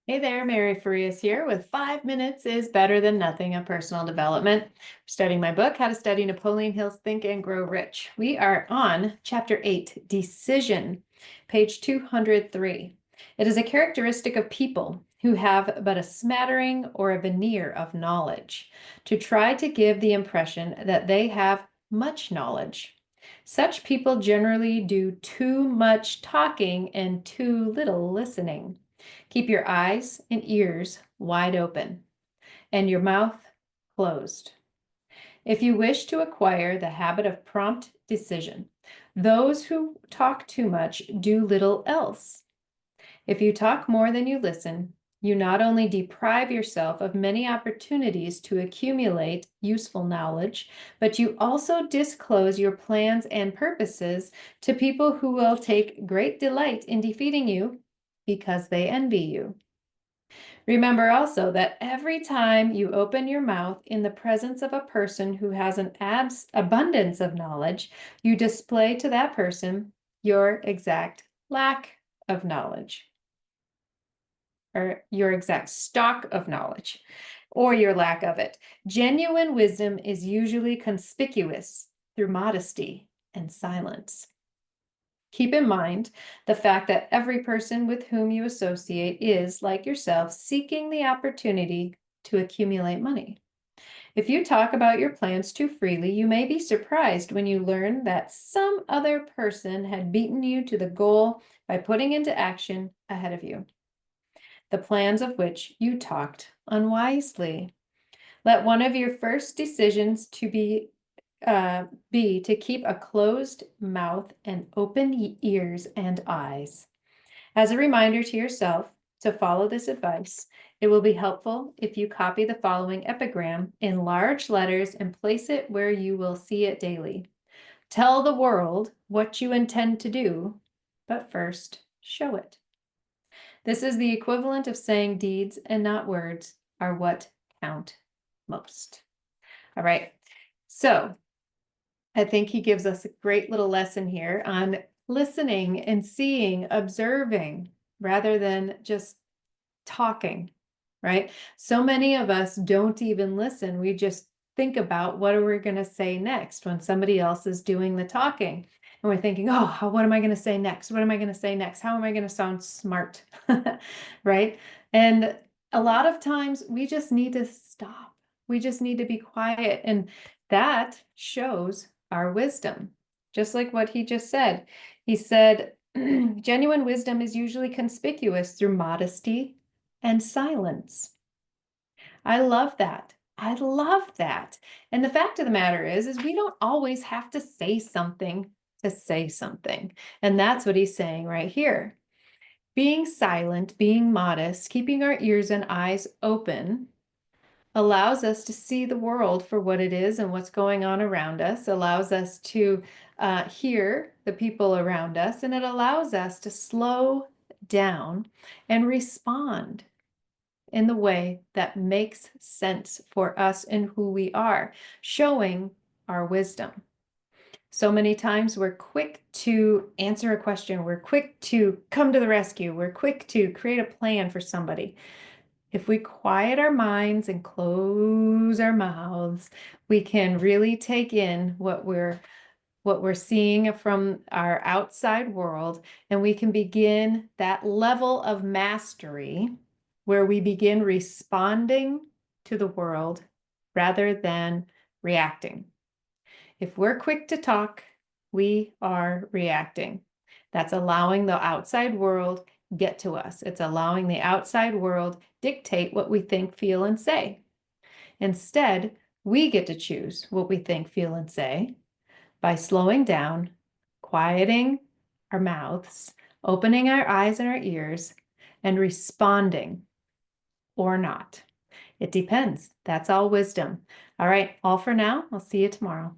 Hey there, Mary Farias here with 5 minutes is better than nothing of personal development. I'm studying my book, How to Study Napoleon Hill's Think and Grow Rich. We are on chapter 8, Decision, page 203. It is a characteristic of people who have but a smattering or a veneer of knowledge to try to give the impression that they have much knowledge. Such people generally do too much talking and too little listening. Keep your eyes and ears wide open and your mouth closed. If you wish to acquire the habit of prompt decision, those who talk too much do little else. If you talk more than you listen, you not only deprive yourself of many opportunities to accumulate useful knowledge, but you also disclose your plans and purposes to people who will take great delight in defeating you because they envy you. Remember also that every time you open your mouth in the presence of a person who has an abundance of knowledge, you display to that person your exact lack of knowledge, or your exact stock of knowledge, or your lack of it. Genuine wisdom is usually conspicuous through modesty and silence. Keep in mind the fact that every person with whom you associate is, like yourself, seeking the opportunity to accumulate money. If you talk about your plans too freely, you may be surprised when you learn that some other person had beaten you to the goal by putting into action ahead of you the plans of which you talked unwisely. Let one of your first decisions to be to keep a closed mouth and open ears and eyes. As a reminder to yourself to follow this advice, it will be helpful if you copy the following epigram in large letters and place it where you will see it daily. Tell the world what you intend to do, but first show it. This is the equivalent of saying deeds and not words are what count most. All right. So I think he gives us a great little lesson here on listening and seeing, observing, rather than just talking, right? So many of us don't even listen. We just think about what are we going to say next when somebody else is doing the talking. And we're thinking, oh, what am I going to say next? What am I going to say next? How am I going to sound smart? Right? And a lot of times we just need to stop. We just need to be quiet. And that shows our wisdom. Just like what he just said. He said, genuine wisdom is usually conspicuous through modesty and silence. I love that. I love that. And the fact of the matter is we don't always have to say something to say something. And that's what he's saying right here. Being silent, being modest, keeping our ears and eyes open allows us to see the world for what it is and what's going on around us, allows us to hear the people around us, and it allows us to slow down and respond in the way that makes sense for us and who we are, showing our wisdom. So many times we're quick to answer a question, we're quick to come to the rescue, we're quick to create a plan for somebody. If we quiet our minds and close our mouths, we can really take in what we're seeing from our outside world, and we can begin that level of mastery where we begin responding to the world rather than reacting. If we're quick to talk, we are reacting. That's allowing the outside world get to us. It's allowing the outside world dictate what we think, feel, and say. Instead, we get to choose what we think, feel, and say by slowing down, quieting our mouths, opening our eyes and our ears, and responding or not. It depends. That's all wisdom. All right, all for now. I'll see you tomorrow.